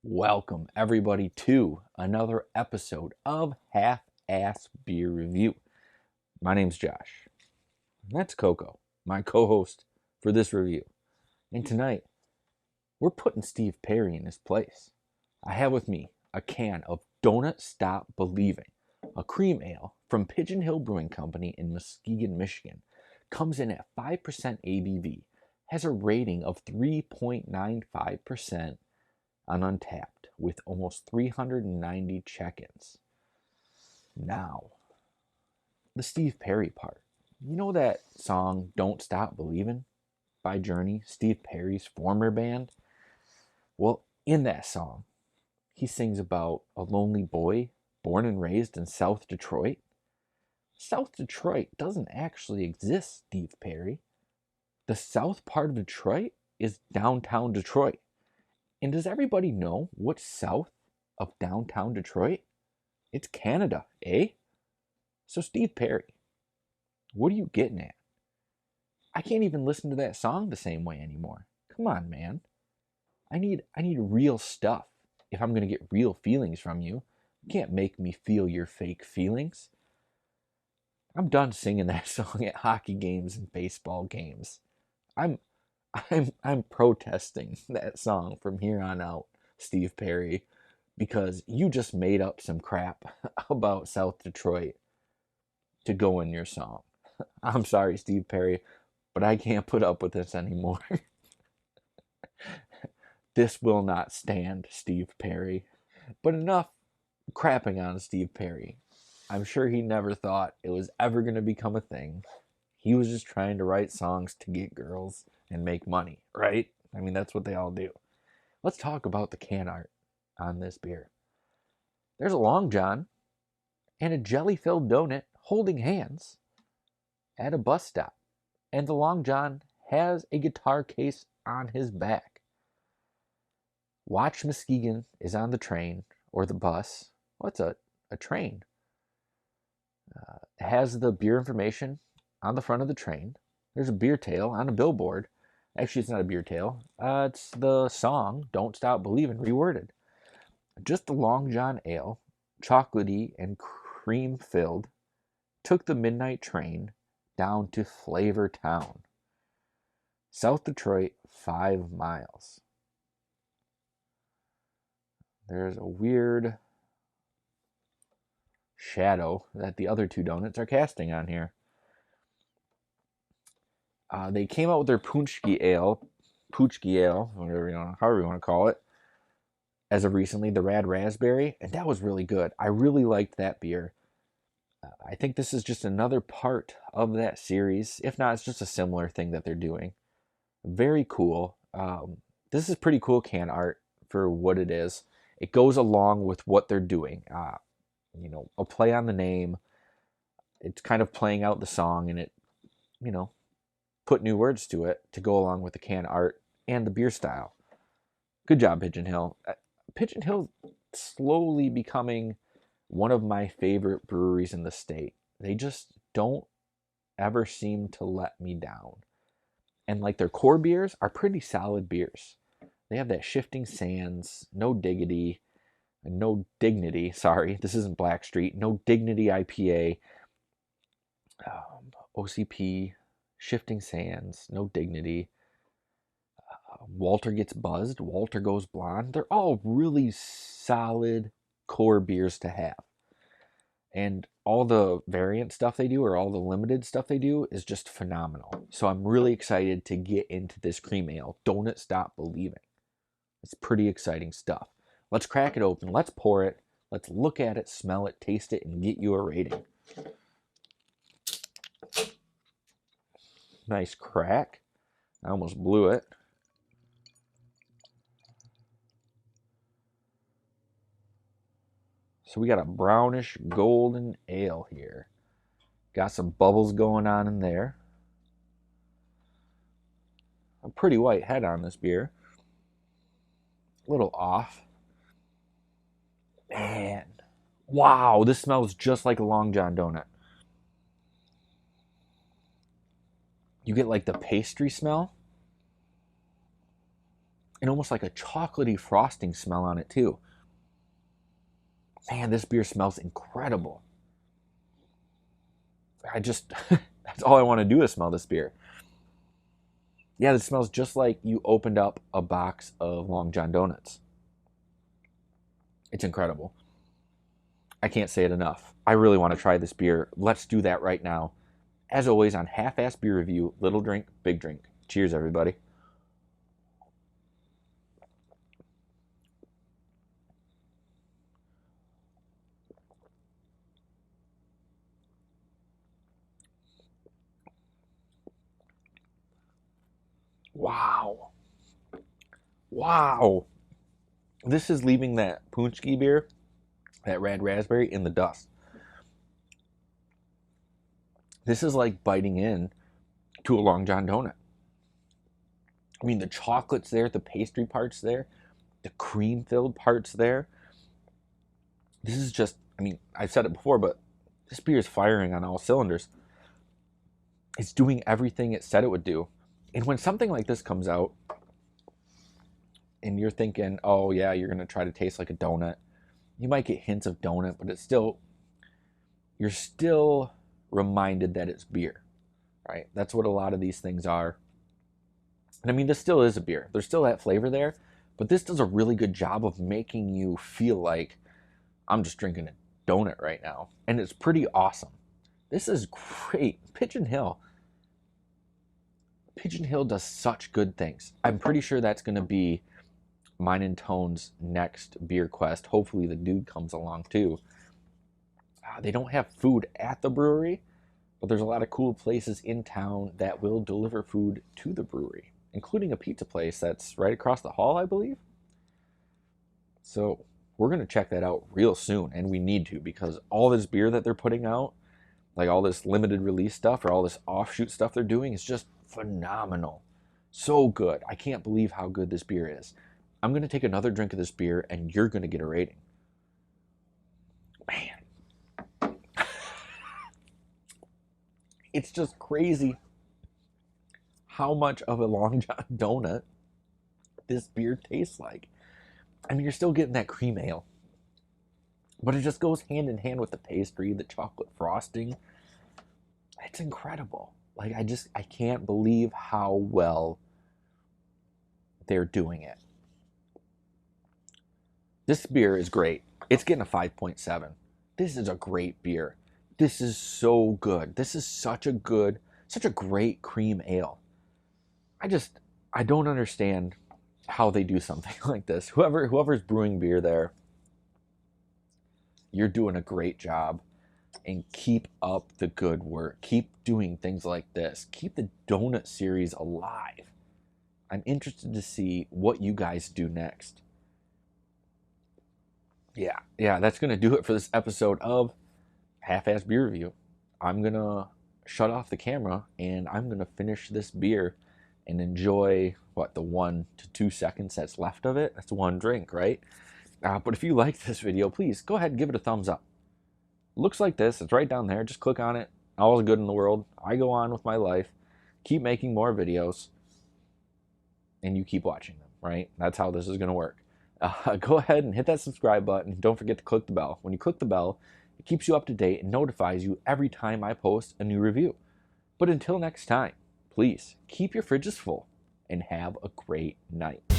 Welcome, everybody, to another episode of Half-Ass Beer Review. My name's Josh. That's Coco, my co-host for this review. And tonight, we're putting Steve Perry in his place. I have with me a can of Donut Stop Believin, a cream ale from Pigeon Brewing Company in Muskegon, Michigan. Comes in at 5% ABV, has a rating of 3.95% on Untapped with almost 390 check-ins. Now, the Steve Perry part. You know that song Don't Stop Believin' by Journey, Steve Perry's former band? Well, in that song, he sings about a lonely boy born and raised in South Detroit. South Detroit doesn't actually exist, Steve Perry. The south part of Detroit is downtown Detroit. And does everybody know what's south of downtown Detroit? It's Canada, eh? So Steve Perry, what are you getting at? I can't even listen to that song the same way anymore. Come on, man. I need real stuff if I'm going to get real feelings from you. You can't make me feel your fake feelings. I'm done singing that song at hockey games and baseball games. I'm protesting that song from here on out, Steve Perry, because you just made up some crap about South Detroit to go in your song. I'm sorry, Steve Perry, but I can't put up with this anymore. This will not stand, Steve Perry. But enough crapping on Steve Perry. I'm sure he never thought it was ever going to become a thing. He was just trying to write songs to get girls and make money, right? I mean, that's what they all do. Let's talk about the can art on this beer. There's a Long John and a jelly-filled donut holding hands at a bus stop. And the Long John has a guitar case on his back. Watch Muskegon is on the train or the bus. What's a train? It has the beer information on the front of the train. There's a beer tail on a billboard. Actually, it's not a beer tail. It's the song Don't Stop Believin' reworded. Just the Long John Ale, chocolatey and cream filled, took the midnight train down to Flavor Town. South Detroit, 5 miles. There's a weird shadow that the other two donuts are casting on here. They came out with their Punchki Ale, whatever however you want to call it, as of recently, the Rad Raspberry, and that was really good. I really liked that beer. I think this is just another part of that series. If not, it's just a similar thing that they're doing. Very cool. This is pretty cool can art for what it is. It goes along with what they're doing. A play on the name. It's kind of playing out the song, and it, put new words to it to go along with the can art and the beer style. Good job, Pigeon Hill. Pigeon Hill slowly becoming one of my favorite breweries in the state. They just don't ever seem to let me down. And like their core beers are pretty solid beers. They have that Shifting Sands, No Diggity, sorry, this isn't Blackstreet, No Dignity IPA, OCP, Shifting Sands, No Dignity, Walter Gets Buzzed, Walter Goes Blonde. They're all really solid core beers to have. And all the variant stuff they do, or all the limited stuff they do, is just phenomenal. So I'm really excited to get into this cream ale, Donut Stop Believin'. It's pretty exciting stuff. Let's crack it open. Let's pour it. Let's look at it, smell it, taste it, and get you a rating. Nice crack. I almost blew it. So we got a brownish golden ale here. Got some bubbles going on in there. A pretty white head on this beer. A little off. Man. Wow, this smells just like a Long John donut. You get like the pastry smell. and almost like a chocolatey frosting smell on it too. Man, this beer smells incredible. That's all I want to do is smell this beer. Yeah, this smells just like you opened up a box of Long John donuts. It's incredible. I can't say it enough. I really want to try this beer. Let's do that right now. As always, on Half-Ass Beer Review, little drink, big drink. Cheers, everybody. Wow. Wow. This is leaving that Punchki beer, that red raspberry, in the dust. This is like biting in to a Long John donut. I mean, the chocolate's there, the pastry part's there, the cream-filled part's there. This is just, I mean, I've said it before, but this beer is firing on all cylinders. It's doing everything it said it would do. And when something like this comes out, and you're thinking, oh yeah, you're going to try to taste like a donut, you might get hints of donut, but you're still reminded that it's beer, right? That's what a lot of these things are. And I mean, this still is a beer. There's still that flavor there, but this does a really good job of making you feel like I'm just drinking a donut right now. And it's pretty awesome. This is great. Pigeon Hill does such good things. I'm pretty sure that's going to be mine and Tone's next beer quest. Hopefully the dude comes along too. They don't have food at the brewery, but there's a lot of cool places in town that will deliver food to the brewery, including a pizza place that's right across the hall, I believe. So we're going to check that out real soon, and we need to, because all this beer that they're putting out, like all this limited release stuff or all this offshoot stuff they're doing, is just phenomenal. So good. I can't believe how good this beer is. I'm going to take another drink of this beer, and you're going to get a rating. Man. It's just crazy how much of a Long John donut this beer tastes like. I mean, you're still getting that cream ale, but it just goes hand in hand with the pastry, the chocolate frosting. It's incredible. Like, I can't believe how well they're doing it. This beer is great. It's getting a 5.7. This is a great beer. This is so good. This is such a great cream ale. I don't understand how they do something like this. Whoever's brewing beer there, you're doing a great job, and keep up the good work. Keep doing things like this. Keep the donut series alive. I'm interested to see what you guys do next. Yeah, that's going to do it for this episode of Half-Ass Beer Review. I'm going to shut off the camera, and I'm going to finish this beer and enjoy, the 1 to 2 seconds that's left of it. That's one drink, right? But if you like this video, please go ahead and give it a thumbs up. Looks like this. It's right down there. Just click on it. All is good in the world. I go on with my life. Keep making more videos. And you keep watching them, right? That's how this is going to work. Go ahead and hit that subscribe button. Don't forget to click the bell. When you click the bell, it keeps you up to date and notifies you every time I post a new review. But until next time, please keep your fridges full and have a great night.